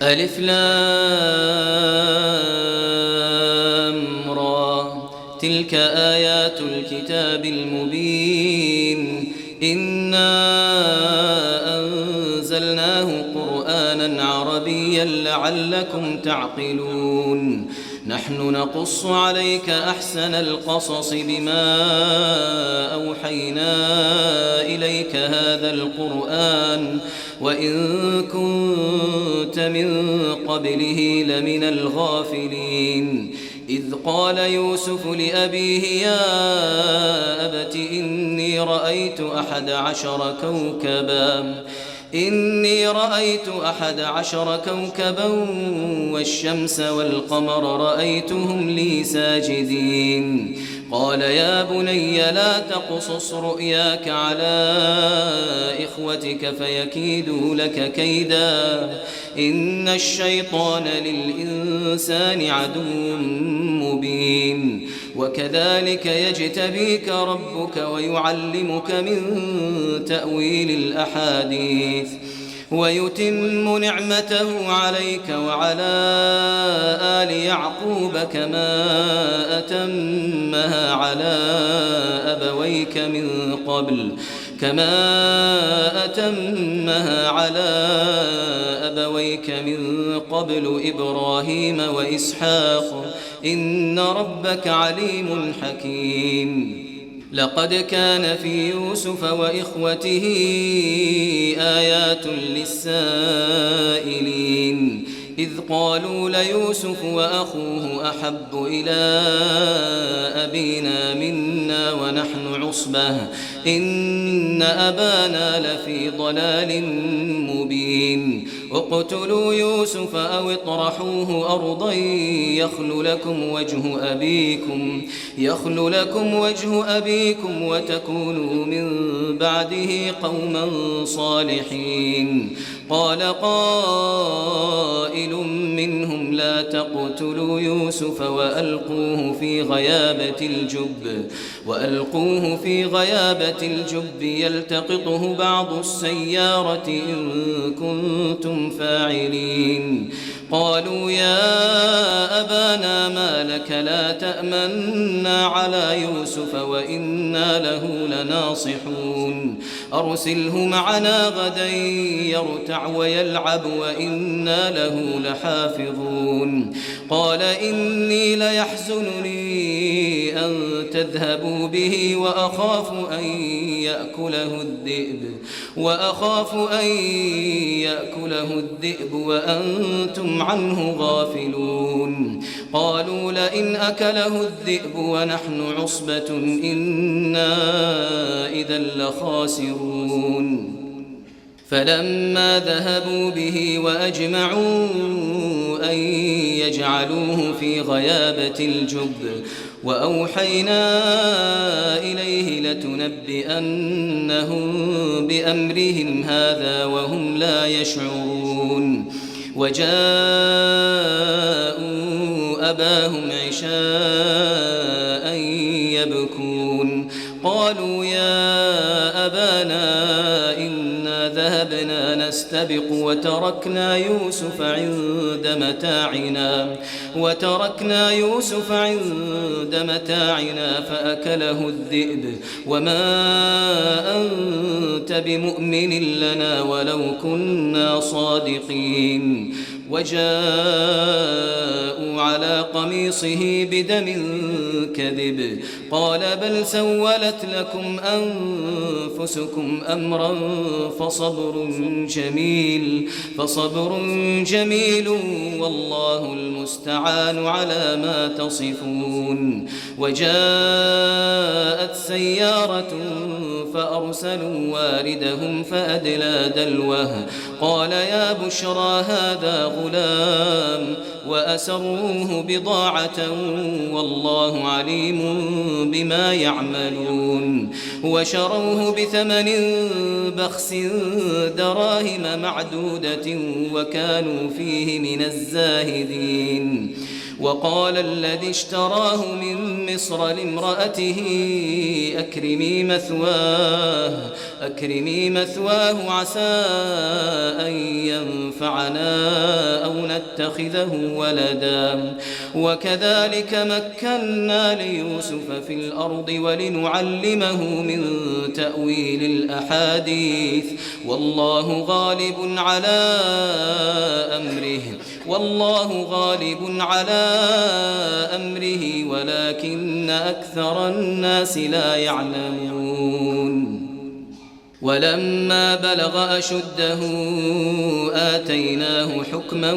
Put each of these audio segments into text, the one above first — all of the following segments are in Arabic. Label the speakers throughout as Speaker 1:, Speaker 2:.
Speaker 1: ألف لام را تلك آيات الكتاب المبين إنا أنزلناه قرآنا عربيا لعلكم تعقلون نحن نقص عليك أحسن القصص بما أوحينا إليك هذا القرآن وإن كنت من قبله لمن الغافلين إذ قال يوسف لأبيه يا أبت إني رأيت أحد عشر كوكبا والشمس والقمر رأيتهم لي ساجدين قال يا بني لا تقصص رؤياك على إخوتك فيكيدوا لك كيدا إن الشيطان للإنسان عدو مبين وكذلك يجتبيك ربك ويعلمك من تأويل الأحاديث ويتم نعمته عليك وعلى آل يعقوب كما أتمها على أبويك من قبل إبراهيم وإسحاق إن ربك عليم حكيم لقد كان في يوسف وإخوته آيات للسائلين إذ قالوا ليوسف وأخوه أحب إلى أبينا منا ونحن عصبة إن أبانا لفي ضلال مبين اقتلوا يوسف أو اطرحوه أرضا يخل لكم وجه أبيكم وتكونوا من بعده قوما صالحين قال قائل منهم لا تقتلوا يوسف وألقوه في غيابة الجب يلتقطه بعض السيارة إن كنتم فاعلين قالوا يا أبانا ما لك لا تأمنا على يوسف وإنا له لناصحون أرسله معنا غدا يرتع ويلعب وإنا له لحافظون قال إني ليحزنني أن تذهبوا به وأخاف أن يأكله الذئب وأنتم عنه غافلون قالوا لئن أكله الذئب ونحن عصبة إنا إذا لخاسرون فلما ذهبوا به وأجمعوا أن يجعلوه في غيابة الجب وأوحينا إليه لتنبئنهم بأمرهم هذا وهم لا يشعرون وجاءوا أباهم عشاء يبكون قالوا يا أبانا إنا ذهبنا نستبق وتركنا يوسف عند متاعنا فأكله الذئب وما أنت بمؤمن لنا ولو كنا صادقين وجاءوا على قميصه بدم كذب قال بل سولت لكم أنفسكم أمرا فصبر جميل والله المستعان على ما تصفون وجاءت سيارة فأرسلوا واردهم فأدلى دلوه قال يا بشرى هذا غلام وأسروه بضاعة والله عليم بما يعملون وشروه بثمن بخس دراهم معدودة وكانوا فيه من الزاهدين وقال الذي اشتراه من مصر لامرأته أكرمي مثواه عسى أن ينفعنا أو نتخذه ولدا وكذلك مكنا ليوسف في الأرض ولنعلمه من تأويل الأحاديث والله غالب على أمره ولكن أكثر الناس لا يعلمون ولما بلغ أشده آتيناه حكما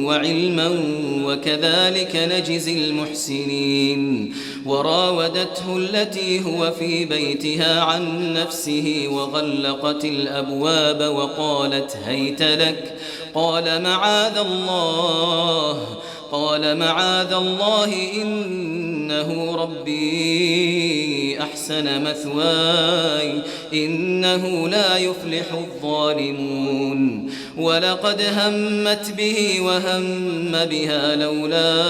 Speaker 1: وعلما وكذلك نجزي المحسنين وراودته التي هو في بيتها عن نفسه وغلقت الأبواب وقالت هيت لك قال معاذ الله إنه ربي أحسن مثواي إنه لا يفلح الظالمون ولقد همت به وهم بها لولا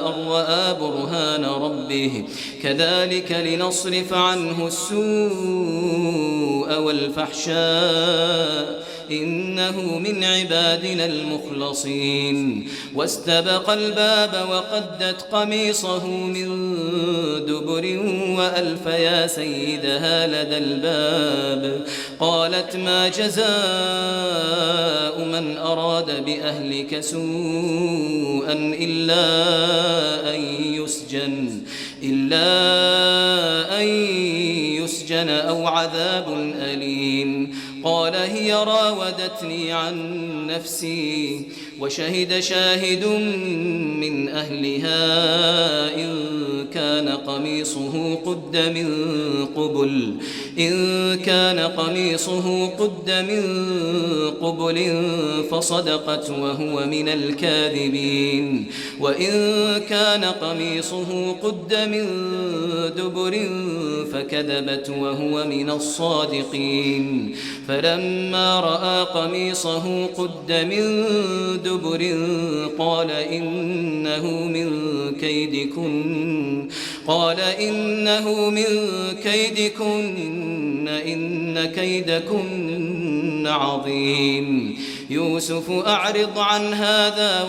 Speaker 1: أن رأى برهان ربه كذلك لنصرف عنه السوء والفحشاء إنه من عبادنا المخلصين واستبق الباب وقدت قميصه من دبر وألف يا سيدها لدى الباب قالت ما جزاء من أراد بأهلك سوءا إلا أن يسجن أو عذاب أليم قال هي راودتني عن نفسي وشهد شاهد من أهلها إن كان قميصه قد من قبل فصدقت وهو من الكاذبين وإن كان قميصه قد من دبر فكذبت وهو من الصادقين فلما رأى قميصه قد من دبر قال إنه من كيدكن إن كيدكن عظيم يوسف أعرض عن هذا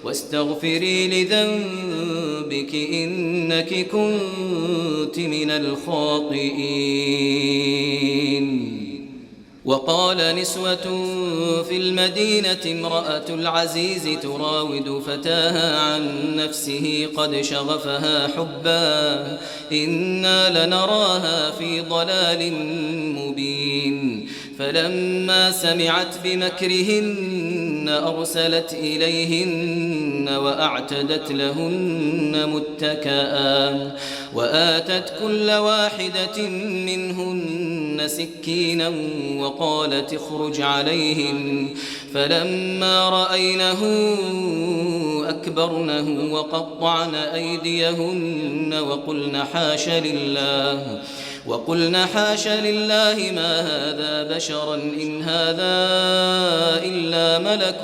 Speaker 1: واستغفري لذنبك إنك كنت من الخاطئين وقال نسوة في المدينة امرأة العزيز تراود فتاها عن نفسه قد شغفها حبا إنا لنراها في ضلال مبين فلما سمعت بمكرهن أرسلت إليهن وأعتدت لهن متكئا وآتت كل واحدة منهن سكينا وقالت اخرج عليهن فلما رأينه أكبرنه وقطعن أيديهن وقلن حاش لله ما هذا بشرا إن هذا إلا ملك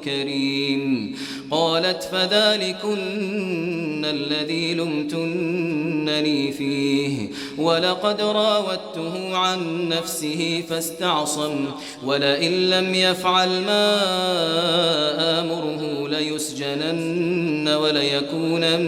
Speaker 1: كريم قالت فذلكن الذي لمتنني فيه ولقد راودته عن نفسه فاستعصم ولئن لم يفعل ما آمره ليسجنن وليكون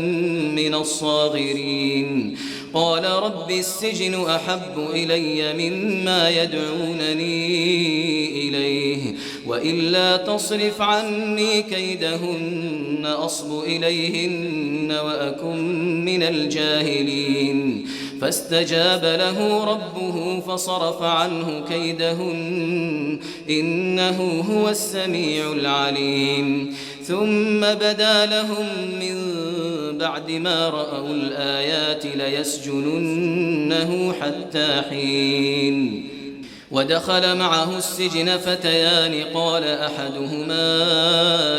Speaker 1: من الصاغرين قال رب السجن أحب إلي مما يدعونني إليه وإلا تصرف عني كيدهن أصب إليهن وأكن من الجاهلين فاستجاب له ربه فصرف عنه كيدهن إنه هو السميع العليم ثم بدا لهم من بعد ما رأوا الآيات ليسجننه حتى حين ودخل معه السجن فتيان قال أحدهما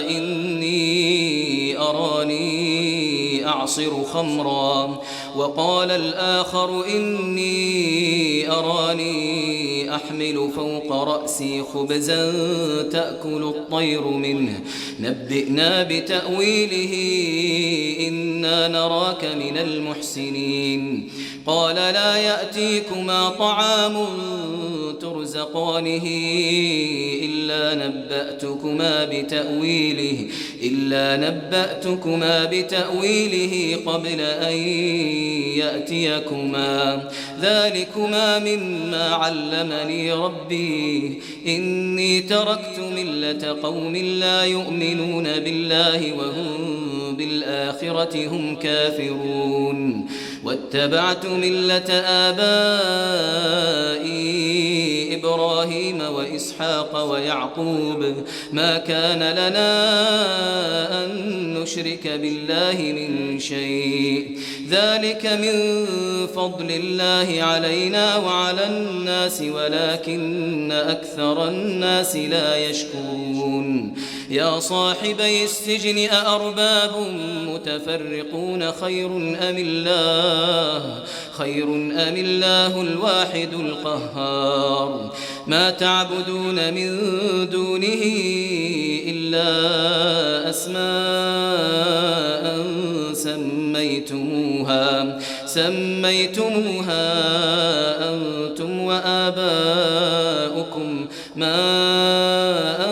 Speaker 1: إني أراني أعصر خمرا وقال الآخر إني أراني أحمل فوق رأسي خبزا تأكل الطير منه نبئنا بتأويله إنا نراك من المحسنين قال لا يأتيكما طعام ترزقانه إلا نبأتكما بتأويله قبل أن يأتيكما ذلكما مما علمني ربي إني تركت ملة قوم لا يؤمنون بالله وهم بالآخرة هم كافرون واتبعت ملة آبائي إبراهيم وإسحاق ويعقوب ما كان لنا أن نشرك بالله من شيء ذلك من فضل الله علينا وعلى الناس ولكن أكثر الناس لا يشكرون يا صاحبي السجن أأرباب متفرقون خير أم الله الواحد القهار ما تعبدون من دونه إلا أسماء سميتموها أنتم وآباؤكم ما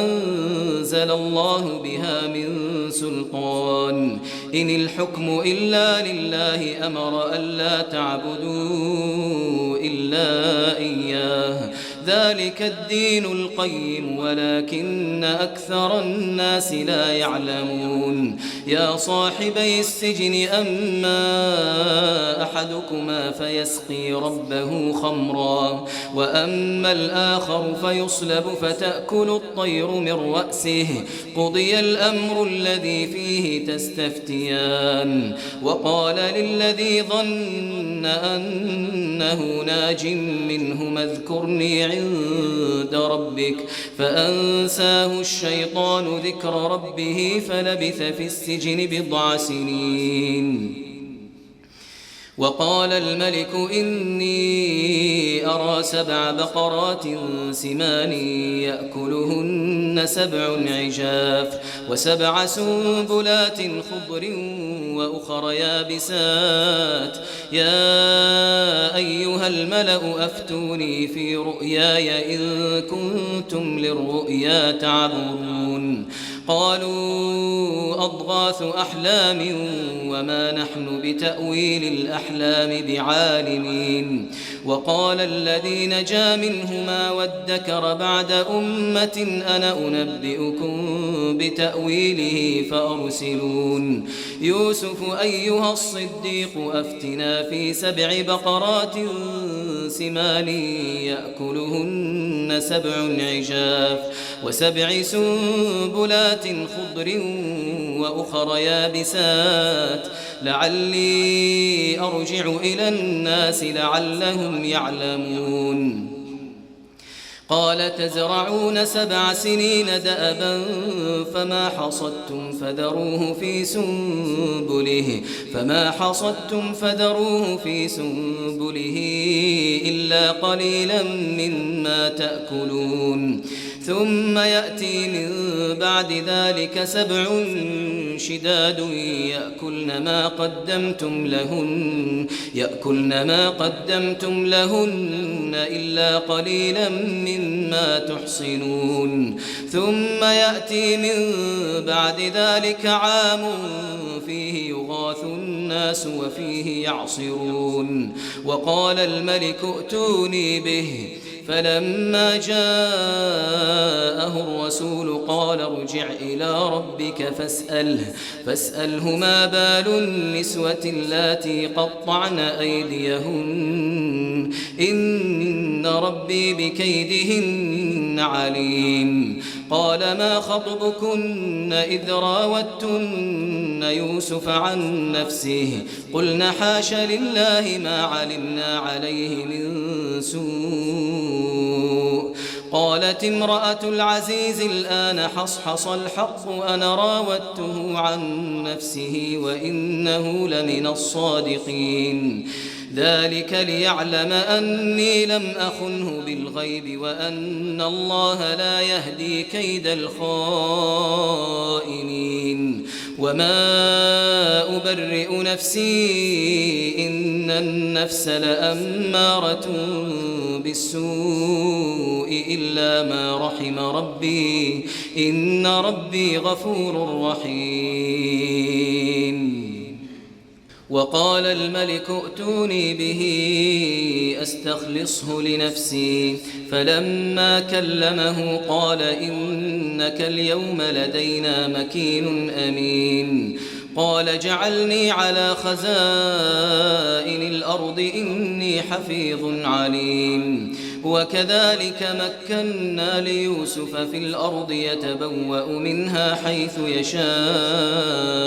Speaker 1: أنزل الله بها من سلطان إن الحكم إلا لله أمر ألا تعبدوا إلا إياه ذلك الدين القيم ولكن أكثر الناس لا يعلمون يا صاحبي السجن أما أحدكما فيسقي ربه خمرا وأما الآخر فيصلب فتأكل الطير من رأسه قضي الأمر الذي فيه تستفتيان وقال للذي ظن أنه ناج منهما اذكرني عند ربك فأنساه الشيطان ذكر ربه فلبث في السجن بضع سنين وقال الملك إني أرى 7 بقرات سمان يأكلهن 7 عجاف و7 سنبلات خضر وأخر يابسات يا أيها الملأ أفتوني في رؤياي إن كنتم للرؤيا تعبرون قالوا أضغاث أحلام وما نحن بتأويل الأحلام بعالمين وقال الذي نجا منهما وادكر بعد أمة أنا أنبئكم بتأويله فأرسلون يوسف أيها الصديق أفتنا في 7 بقرات سمان يأكلهن 7 عجاف و7 سنبلات خضر وأخر يابسات لعلي أرجع إلى الناس لعلهم يعلمون قال تزرعون 7 سنين دأبا فما حصدتم فذروه في سنبله إلا قليلا مما تأكلون ثم يأتي من بعد ذلك 7 شداد يأكلن ما قدمتم لهن إلا قليلا مما تحصنون ثم يأتي من بعد ذلك عام فيه يغاث الناس وفيه يعصرون وقال الملك ائتوني به فلما جاءه الرسول قال ارجع إلى ربك فاسأله ما بال النسوة اللاتي قطعن أيديهن إن ربي بكيدهن عليم قال ما خطبكن إذ راوتن يوسف عن نفسه قلنا حاش لله ما علمنا عليه من سوء قالت امرأة العزيز الآن حصحص الحق أنا راودته عن نفسه وإنه لمن الصادقين ذلك ليعلم أني لم أخنه بالغيب وأن الله لا يهدي كيد الخائنين وما أبرئ نفسي إن النفس لأمارة بالسوء إلا ما رحم ربي إن ربي غفور رحيم وقال الملك ائتوني به أستخلصه لنفسي فلما كلمه قال إنك اليوم لدينا مكين أمين قال جعلني على خزائن الأرض إني حفيظ عليم وكذلك مكنا ليوسف في الأرض يتبوأ منها حيث يشاء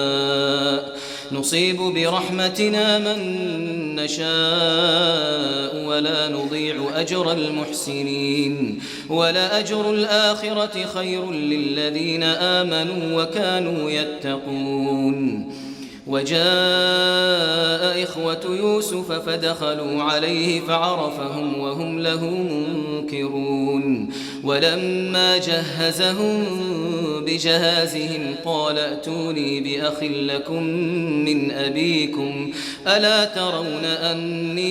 Speaker 1: نصيب برحمتنا من نشاء ولا نضيع أجر المحسنين ولأجر الآخرة خير للذين آمنوا وكانوا يتقون وجاء إخوة يوسف فدخلوا عليه فعرفهم وهم له منكرون ولما جهزهم بجهازهم قال ائتوني بأخ لكم من أبيكم ألا ترون أني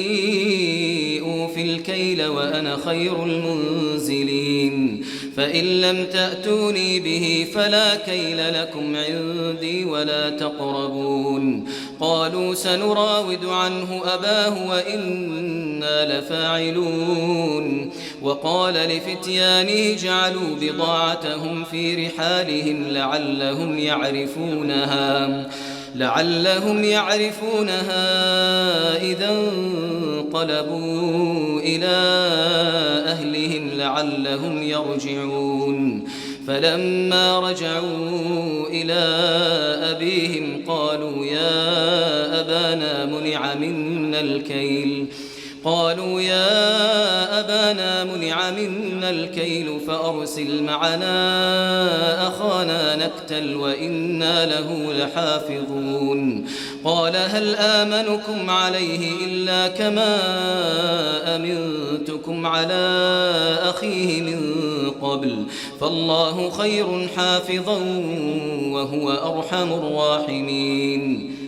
Speaker 1: أوفي الكيل وأنا خير المنزلين فإن لم تأتوني به فلا كيل لكم عندي ولا تقربون قالوا سنراود عنه أباه وإنا لفاعلون وقال لفتيانه جعلوا بضاعتهم في رحالهم لعلهم يعرفونها إذا انقلبوا إلى أهلهم لعلهم يرجعون فلما رجعوا إلى أبيهم قالوا يا أبانا منع منا الكيل فأرسل معنا أخانا نكتل وإنا له لحافظون قال هل آمنكم عليه إلا كما أمنتكم على أخيه من قبل فالله خير حافظا وهو أرحم الراحمين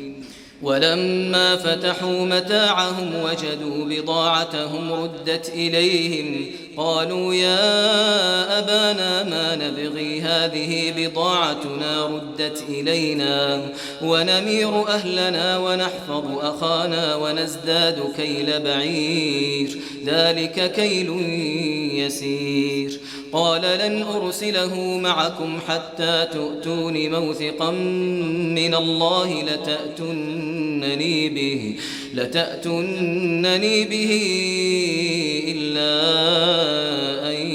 Speaker 1: ولما فتحوا متاعهم وجدوا بضاعتهم ردت إليهم قالوا يا أبانا ما نبغي هذه بضاعتنا ردت إلينا ونمير أهلنا ونحفظ أخانا ونزداد كيل بعير ذلك كيل يسير قال لن أرسله معكم حتى تؤتون موثقا من الله لتأتونني به إلا أن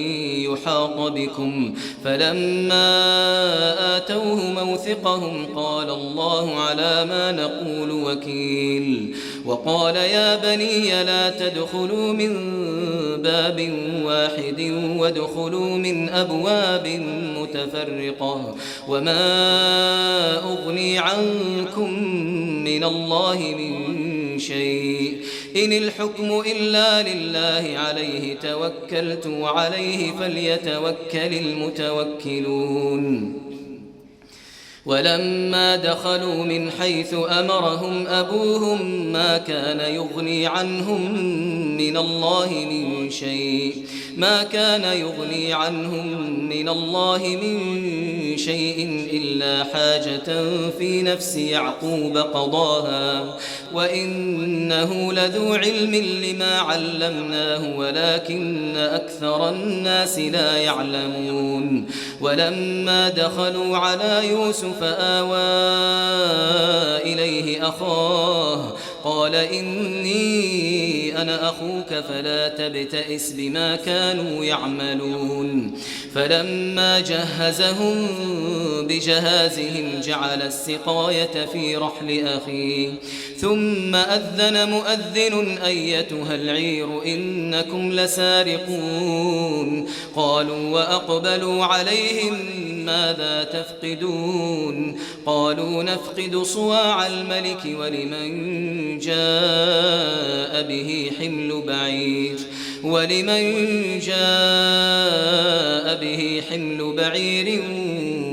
Speaker 1: يحاط بكم فلما آتوه موثقهم قال الله على ما نقول وكيل وقال يا بني لا تدخلوا من باب واحد وادخلوا من أبواب متفرقة وما أغني عنكم من الله من شيء إن الحكم إلا لله عليه توكلت وعليه فليتوكل المتوكلون ولما دخلوا من حيث أمرهم أبوهم ما كان يغني عنهم من الله من شيء إلا حاجة في نفس يعقوب قضاها وإنه لذو علم لما علمناه ولكن أكثر الناس لا يعلمون ولما دخلوا على يوسف آوى إليه أخاه قال إني إني أنا أخوك فلا تبتئس بما كانوا يعملون فلما جهزهم بجهازهم جعل السقاية في رحل أخيه ثم أذن مؤذن أيتها العير إنكم لسارقون قالوا وأقبلوا عليهم ماذا تفقدون قالوا نفقد صواع الملك ولمن جاء به حمل بعير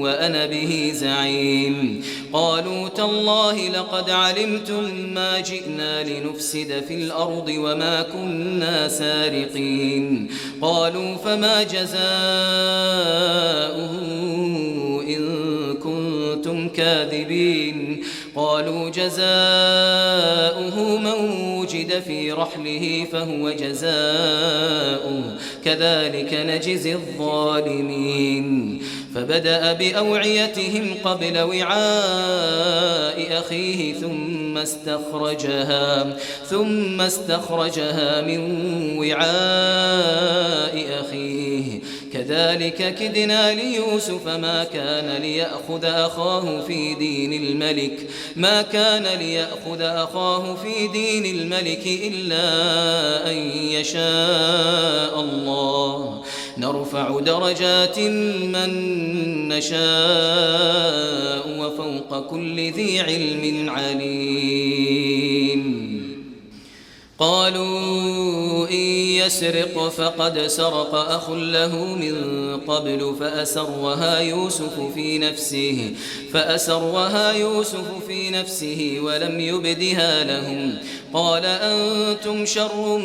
Speaker 1: وأنا به زعيم قالوا تالله لقد علمتم ما جئنا لنفسد في الأرض وما كنا سارقين قالوا فما جزاؤه إن كنتم كاذبين قالوا جزاؤه من وجد في رحله فهو جزاؤه كذلك نجزي الظالمين فبدأ بأوعيتهم قبل وعاء أخيه ثم استخرجها من وعاء أخيه كذلك كدنا ليوسف ما كان ليأخذ أخاه في دين الملك إلا أن يشاء الله نرفع درجات من نشاء وفوق كل ذي علم عليم قالوا إن يسرق فقد سرق أخ له من قبل فأسرها يوسف في نفسه ولم يبدها لهم قال أنتم شر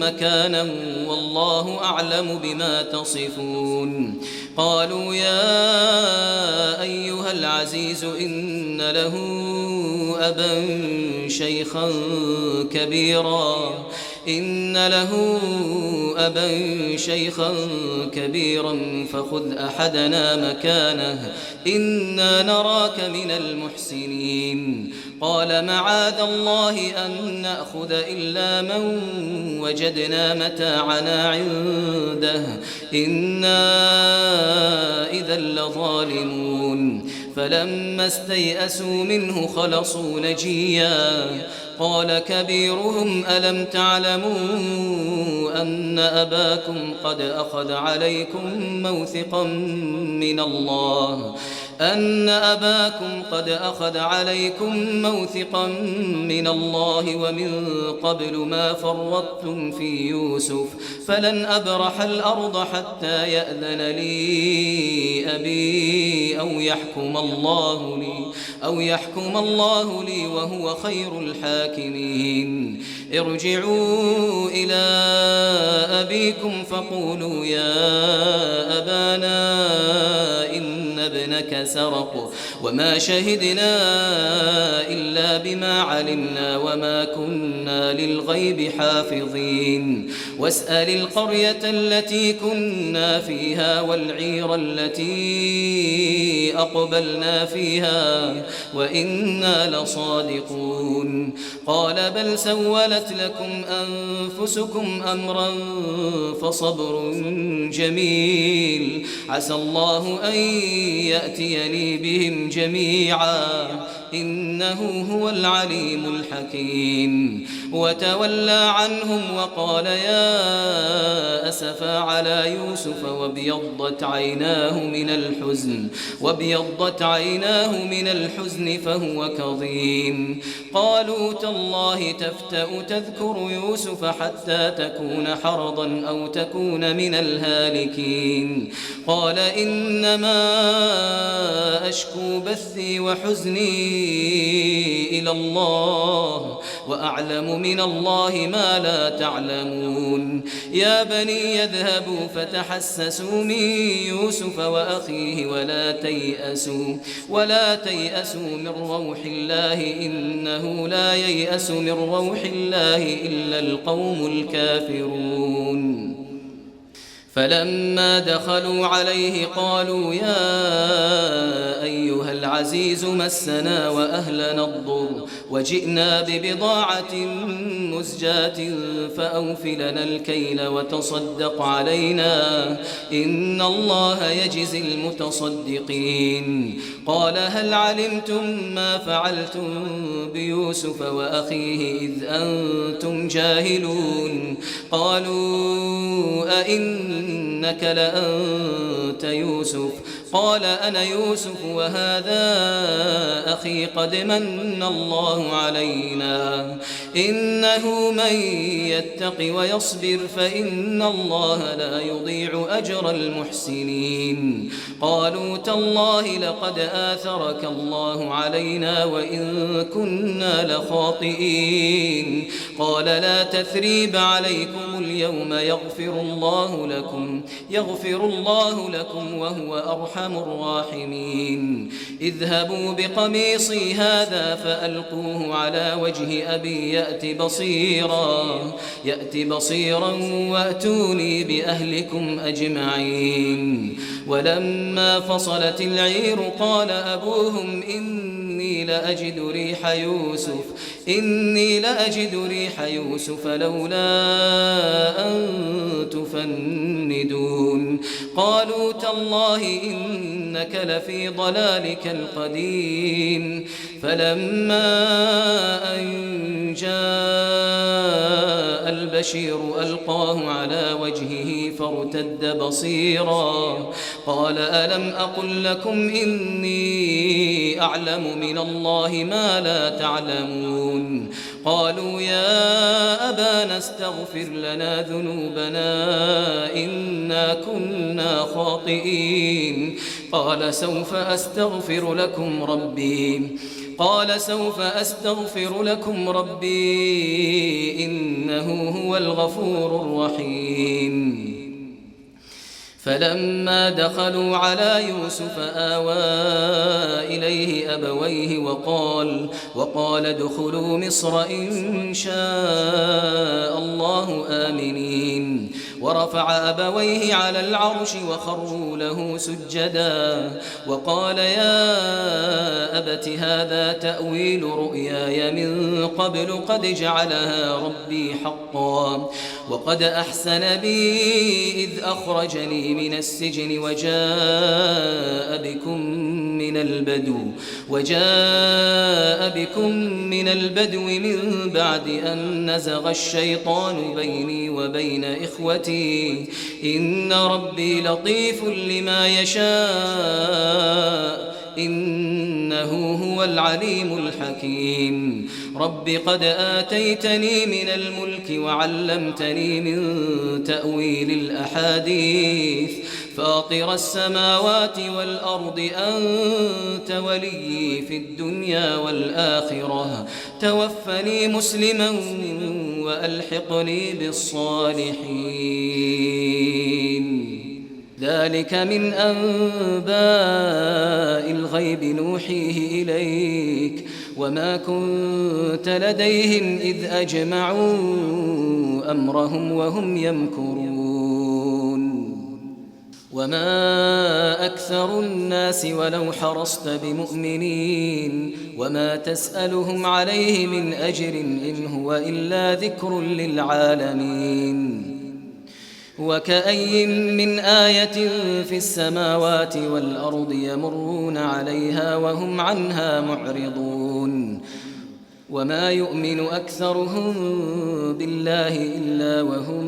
Speaker 1: مكانا والله أعلم بما تصفون قالوا يا أيها العزيز إن له أبا شيخا كبيرا فخذ أحدنا مكانه إنا نراك من المحسنين قال معاذ الله أن نأخذ إلا من وجدنا متاعنا عنده إنا إذا لظالمون فلما استيئسوا منه خلصوا نجيا قال كبيرهم ألم تعلموا أن أباكم قد أخذ عليكم موثقا من الله ومن قبل ما فرطتم في يوسف فلن أبرح الأرض حتى يأذن لي أبي أو يحكم الله لي وهو خير الحاكمين ارجعوا إلى أبيكم فقولوا يا أبانا إن ابنك سرق وما شهدنا إلا بما علمنا وما كنا للغيب حافظين واسأل القرية التي كنا فيها والعير التي أقبلنا فيها وإنا لصادقون قال بل سولت لكم أنفسكم أمرا فصبر جميل عسى الله أن يأتيني بهم جميعا إنه هو العليم الحكيم وتولى عنهم وقال يا أسفا على يوسف وابيضت عيناه من الحزن فهو كظيم قالوا تالله تفتأ تذكر يوسف حتى تكون حرضا أو تكون من الهالكين قال إنما أشكو بثي وحزني إلى الله وأعلم من الله ما لا تعلمون يا بني يذهبوا فتحسسوا من يوسف وأخيه ولا تيأسوا من روح الله إنه لا ييأس من روح الله إلا القوم الكافرون فلما دخلوا عليه قالوا يا أيها العزيز مسنا وأهلنا الضر وجئنا ببضاعة مزجاة فأوف لنا الكيل وتصدق علينا إن الله يجزي المتصدقين قال هل علمتم ما فعلتم بيوسف وأخيه إذ أنتم جاهلون قالوا أئنك لأنت يوسف قال أنا يوسف وهذا أخي قد من الله علينا إنه من يتق ويصبر فإن الله لا يضيع أجر المحسنين قالوا تالله لقد آثرك الله علينا وإن كنا لخاطئين قال لا تثريب عليكم اليوم يغفر الله لكم وهو أرحم الراحمين اذهبوا بقميصي هذا فألقوه على وجه أبي يأت بصيرا وأتوني بأهلكم أجمعين ولما فصلت العير قال أبوهم إني لأجد ريح يوسف لولا أن تفندون قالوا تالله إنك لفي ضلالك القديم فلما أن جاء البشير ألقاه على وجهه فارتد بصيرا قال ألم أقل لكم إني أعلم من الله ما لا تعلمون قالوا يا أبانا استغفر لنا ذنوبنا إنا كنا خاطئين قال سوف أستغفر لكم ربي إنه هو الغفور الرحيم فلما دخلوا على يوسف آوى إليه أبويه وقال ادخلوا مصر إن شاء الله آمنين ورفع أبويه على العرش وخروا له سجدا وقال يا أبت هذا تأويل رؤياي من قبل قد جعلها ربي حقا وقد أحسن بي إذ أخرجني من السجن وجاء بكم من البدو من بعد أن نزغ الشيطان بيني وبين إخوتي إن ربي لطيف لما يشاء إنه هو العليم الحكيم رب قد آتيتني من الملك وعلمتني من تأويل الأحاديث فاطر السماوات والأرض أنت ولي في الدنيا والآخرة توفني مسلما وألحقني بالصالحين ذلك من أنباء الغيب نوحيه إليك وما كنت لديهم إذ أجمعوا أمرهم وهم يمكرون وما أكثر الناس ولو حرصت بمؤمنين وما تسألهم عليه من أجر إن هو إلا ذكر للعالمين وكأي من آية في السماوات والأرض يمرون عليها وهم عنها معرضون وما يؤمن أكثرهم بالله إلا وهم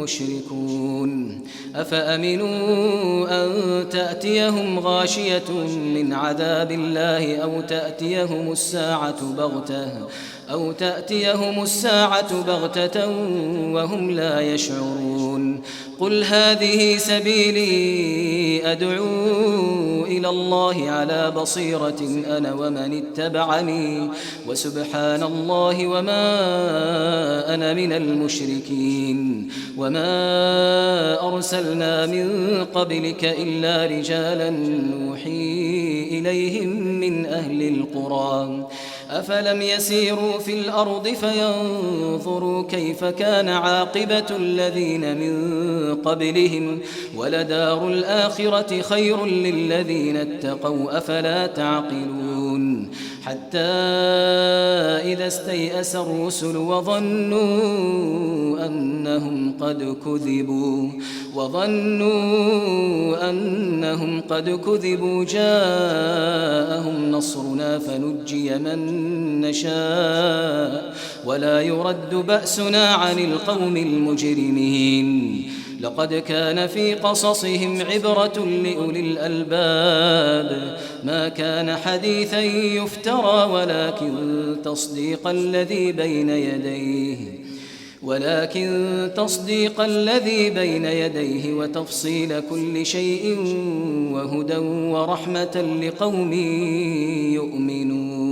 Speaker 1: مشركون أفأمنوا أن تأتيهم غاشية من عذاب الله أو تأتيهم الساعة بغتة وهم لا يشعرون قل هذه سبيلي أدعو إلى الله على بصيرة أنا ومن اتبعني وسبحان الله وما أنا من المشركين وما أرسلنا من قبلك إلا رجالا نوحي إليهم من أهل القرى أفلم يسيروا في الأرض فينظروا كيف كان عاقبة الذين من قبلهم ولدار الآخرة خير للذين اتقوا أفلا تعقلون حتى إذا استيأس الرسل وظنوا أنهم قد كذبوا جاءهم نصرنا فنجي من نشاء ولا يرد بأسنا عن القوم المجرمين. لقد كان في قصصهم عبرة لأولي الألباب ما كان حديثا يفترى ولكن تصديق الذي بين يديه وتفصيل كل شيء وهدى ورحمة لقوم يؤمنون.